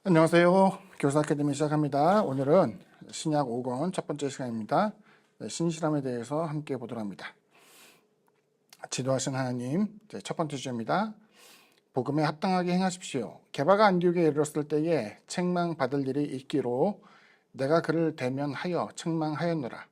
안녕하세요. 교사 아카데미 시작합니다. 오늘은 신약 5권 첫 번째 시간입니다. 신실함에 대해서 함께 보도록 합니다. 지도하신 하나님, 첫 번째 주제입니다. 복음에 합당하게 행하십시오. 게바가 안디옥에 이르렀을 때에 책망받을 일이 있기로 내가 그를 대면하여 책망하였노라.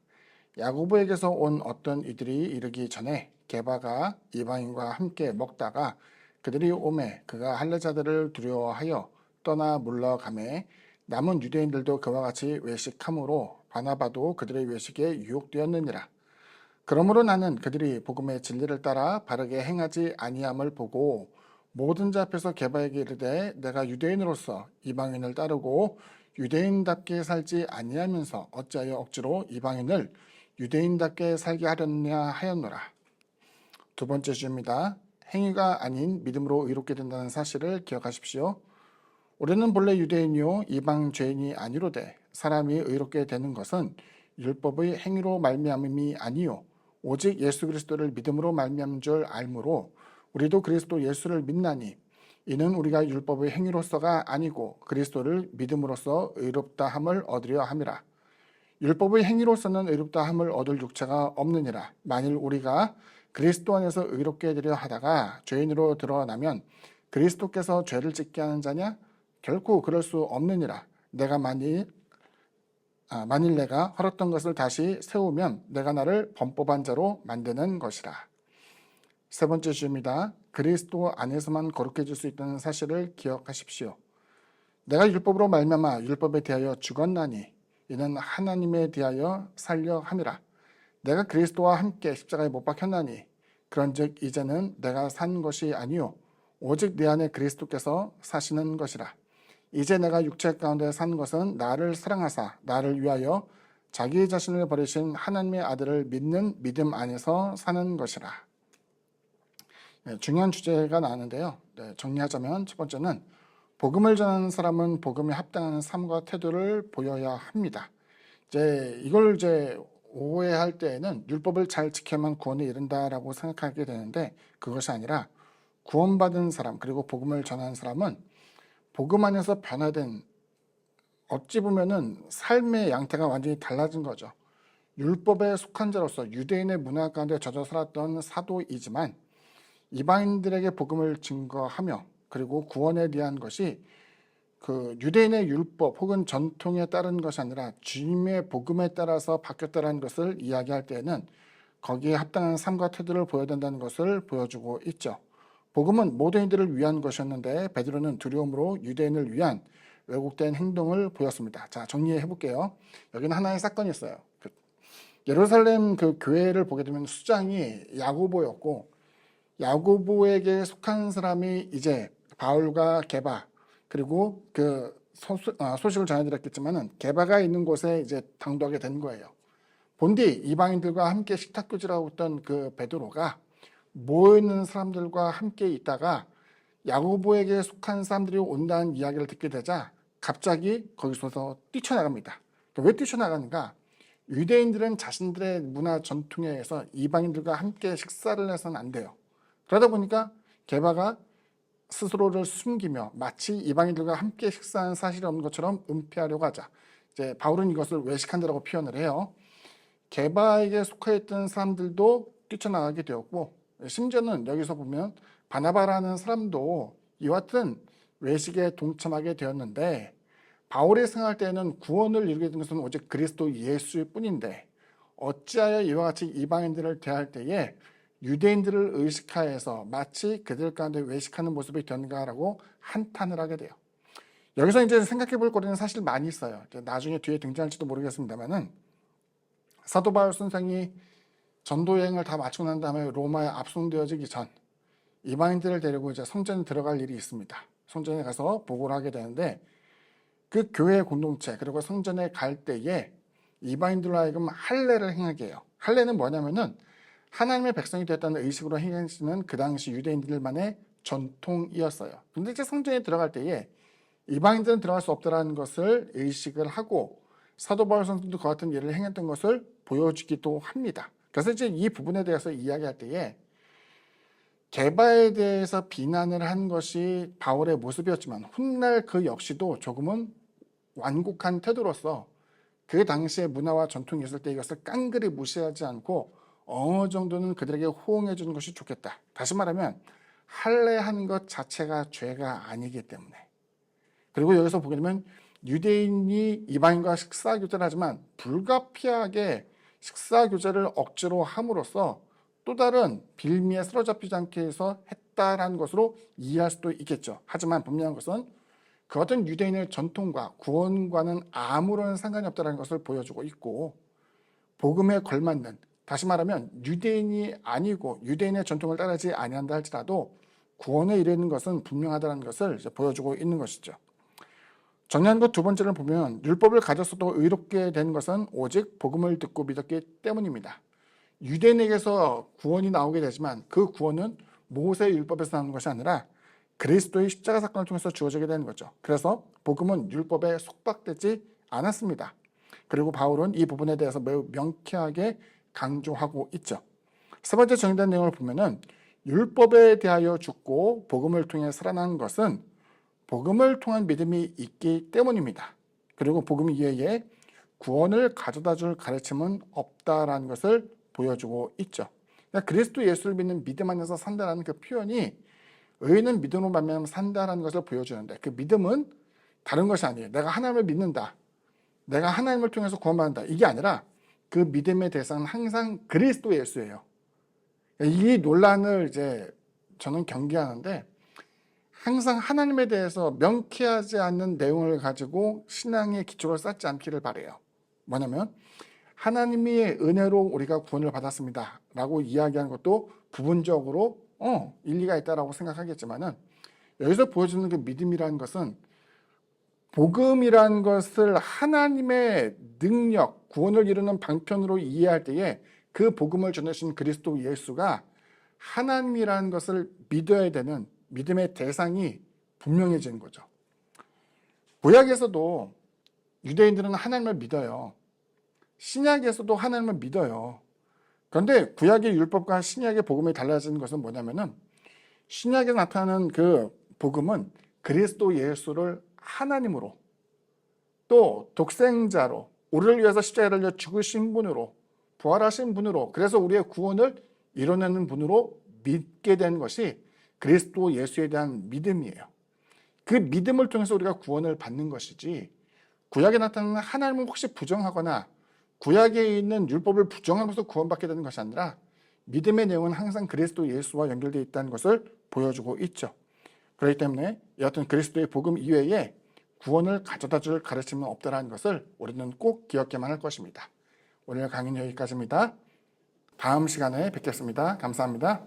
야고보에게서 온 어떤 이들이 이르기 전에 게바가 이방인과 함께 먹다가 그들이 오매 그가 할례자들을 두려워하여 떠나 물러가매 남은 유대인들도 그와 같이 외식함으로 바나바도 그들의 외식에 유혹되었느니라. 그러므로 나는 그들이 복음의 진리를 따라 바르게 행하지 아니함을 보고 모든 자 앞에서 게바에게 이르되 내가 유대인으로서 이방인을 따르고 유대인답게 살지 아니하면서 어찌하여 억지로 이방인을 유대인답게 살게 하려느냐 하였노라. 두 번째 주입니다. 행위가 아닌 믿음으로 의롭게 된다는 사실을 기억하십시오. 우리는 본래 유대인이요 이방 죄인이 아니로되 사람이 의롭게 되는 것은 율법의 행위로 말미암음이 아니요 오직 예수 그리스도를 믿음으로 말미암은 줄 알므로 우리도 그리스도 예수를 믿나니 이는 우리가 율법의 행위로서가 아니고 그리스도를 믿음으로써 의롭다 함을 얻으려 함이라. 율법의 행위로서는 의롭다 함을 얻을 육체가 없느니라. 만일 우리가 그리스도 안에서 의롭게 되려 하다가 죄인으로 드러나면 그리스도께서 죄를 짓게 하는 자냐? 결코 그럴 수 없느니라. 만일 내가 헐었던 것을 다시 세우면 내가 나를 범법한 자로 만드는 것이라. 세 번째 주입니다. 그리스도 안에서만 거룩해질 수 있다는 사실을 기억하십시오. 내가 율법으로 말미암아 율법에 대하여 죽었나니 이는 하나님에 대하여 살려 함이라. 내가 그리스도와 함께 십자가에 못 박혔나니 그런즉 이제는 내가 산 것이 아니요 오직 내 안에 그리스도께서 사시는 것이라. 이제 내가 육체 가운데 산 것은 나를 사랑하사 나를 위하여 자기 자신을 버리신 하나님의 아들을 믿는 믿음 안에서 사는 것이라. 중요한 주제가 나왔는데요. 정리하자면 첫 번째는 복음을 전하는 사람은 복음에 합당한 삶과 태도를 보여야 합니다. 이걸 오해할 때에는 율법을 잘 지켜야만 구원에 이른다라고 생각하게 되는데 그것이 아니라 구원받은 사람 그리고 복음을 전하는 사람은 복음 안에서 변화된 어찌 보면은 삶의 양태가 완전히 달라진 거죠. 율법에 속한 자로서 유대인의 문화 가운데 젖어 살았던 사도이지만 이방인들에게 복음을 증거하며 그리고 구원에 대한 것이 그 유대인의 율법 혹은 전통에 따른 것이 아니라 주님의 복음에 따라서 바뀌었다는 것을 이야기할 때에는 거기에 합당한 삶과 태도를 보여야 된다는 것을 보여주고 있죠. 복음은 모든 이들을 위한 것이었는데 베드로는 두려움으로 유대인을 위한 왜곡된 행동을 보였습니다. 자, 정리해 볼게요. 여기는 하나의 사건이 있어요. 예루살렘 그 교회를 보게 되면 수장이 야고보였고 야고보에게 속한 사람이 이제 바울과 게바 그리고 소식을 전해드렸겠지만은 게바가 있는 곳에 이제 당도하게 된 거예요. 본디 이방인들과 함께 식탁교제를 있던 그 베드로가 모여있는 사람들과 함께 있다가 야고보에게 속한 사람들이 온다는 이야기를 듣게 되자 갑자기 거기서 뛰쳐나갑니다. 왜 뛰쳐나가는가? 유대인들은 자신들의 문화 전통에 의해서 이방인들과 함께 식사를 해서는 안 돼요. 그러다 보니까 게바가 스스로를 숨기며 마치 이방인들과 함께 식사한 사실이 없는 것처럼 은폐하려고 하자. 바울은 이것을 외식한다라고 표현을 해요. 게바에게 속해 있던 사람들도 뛰쳐나가게 되었고 심지어는 여기서 보면 바나바라는 사람도 이와 같은 외식에 동참하게 되었는데 바울이 생각할 때는 구원을 이루게 된 것은 오직 그리스도 예수일 뿐인데 어찌하여 이와 같이 이방인들을 대할 때에 유대인들을 의식하여서 마치 그들 가운데 외식하는 모습이 되는가라고 한탄을 하게 돼요. 여기서 이제 생각해 볼 거리는 사실 많이 있어요. 나중에 뒤에 등장할지도 모르겠습니다만은 사도 바울 선생이 전도 여행을 다 마치고 난 다음에 로마에 압송되어지기 전 이방인들을 데리고 이제 성전에 들어갈 일이 있습니다. 성전에 가서 보고를 하게 되는데 그 교회 공동체 그리고 성전에 갈 때에 이방인들로 하여금 할례를 행하게 해요. 할례는 뭐냐면은 하나님의 백성이 됐다는 의식으로 행하시는 그 당시 유대인들만의 전통이었어요. 근데 이제 성전에 들어갈 때에 이방인들은 들어갈 수 없다는 것을 의식을 하고 사도 바울 선생도 그 같은 일을 행했던 것을 보여주기도 합니다. 그래서 이제 이 부분에 대해서 이야기할 때에 개바에 대해서 비난을 한 것이 바울의 모습이었지만 훗날 그 역시도 조금은 완곡한 태도로서 그 당시의 문화와 전통이 있을 때 이것을 깡그리 무시하지 않고 어느 정도는 그들에게 호응해 주는 것이 좋겠다. 다시 말하면 할례하는 것 자체가 죄가 아니기 때문에. 그리고 여기서 보게 되면 유대인이 이방인과 식사 교제를 하지만 불가피하게 식사 교제를 억지로 함으로써 또 다른 빌미에 사로잡히지 않게 해서 했다라는 것으로 이해할 수도 있겠죠. 하지만 분명한 것은 그 어떤 유대인의 전통과 구원과는 아무런 상관이 없다는 것을 보여주고 있고, 복음에 걸맞는, 다시 말하면 유대인이 아니고 유대인의 전통을 따르지 아니한다 할지라도 구원에 이르는 것은 분명하다는 것을 이제 보여주고 있는 것이죠. 정리한 것 두 번째를 보면 율법을 가졌어도 의롭게 된 것은 오직 복음을 듣고 믿었기 때문입니다. 유대인에게서 구원이 나오게 되지만 그 구원은 모세의 율법에서 나오는 것이 아니라 그리스도의 십자가 사건을 통해서 주어지게 되는 거죠. 그래서 복음은 율법에 속박되지 않았습니다. 그리고 바울은 이 부분에 대해서 매우 명쾌하게 강조하고 있죠. 세 번째 정리된 내용을 보면은 율법에 대하여 죽고 복음을 통해 살아난 것은 복음을 통한 믿음이 있기 때문입니다. 그리고 복음 이외에 구원을 가져다 줄 가르침은 없다라는 것을 보여주고 있죠. 그러니까 그리스도 예수를 믿는 믿음 안에서 산다라는 그 표현이 의인은 믿음으로 말미암아 산다라는 것을 보여주는데, 그 믿음은 다른 것이 아니에요. 내가 하나님을 믿는다, 내가 하나님을 통해서 구원받는다, 이게 아니라 그 믿음의 대상은 항상 그리스도 예수예요. 이 논란을 이제 저는 경계하는데, 항상 하나님에 대해서 명쾌하지 않는 내용을 가지고 신앙의 기초를 쌓지 않기를 바라요. 뭐냐면 하나님의 은혜로 우리가 구원을 받았습니다 라고 이야기하는 것도 부분적으로 일리가 있다라고 생각하겠지만은, 여기서 보여주는 그 믿음이라는 것은 복음이라는 것을 하나님의 능력, 구원을 이루는 방편으로 이해할 때에 그 복음을 전하신 그리스도 예수가 하나님이라는 것을 믿어야 되는 믿음의 대상이 분명해지는 거죠. 구약에서도 유대인들은 하나님을 믿어요. 신약에서도 하나님을 믿어요. 그런데 구약의 율법과 신약의 복음이 달라지는 것은 뭐냐면은, 신약에 나타나는 그 복음은 그리스도 예수를 하나님으로, 또 독생자로, 우리를 위해서 십자가를 달려 죽으신 분으로, 부활하신 분으로, 그래서 우리의 구원을 이뤄내는 분으로 믿게 된 것이 그리스도 예수에 대한 믿음이에요. 그 믿음을 통해서 우리가 구원을 받는 것이지, 구약에 나타나는 하나님을 혹시 부정하거나 구약에 있는 율법을 부정하면서 구원받게 되는 것이 아니라 믿음의 내용은 항상 그리스도 예수와 연결되어 있다는 것을 보여주고 있죠. 그렇기 때문에 여하튼 그리스도의 복음 이외에 구원을 가져다 줄 가르침은 없다는 것을 우리는 꼭 기억해야만 할 것입니다. 오늘 강의는 여기까지입니다. 다음 시간에 뵙겠습니다. 감사합니다.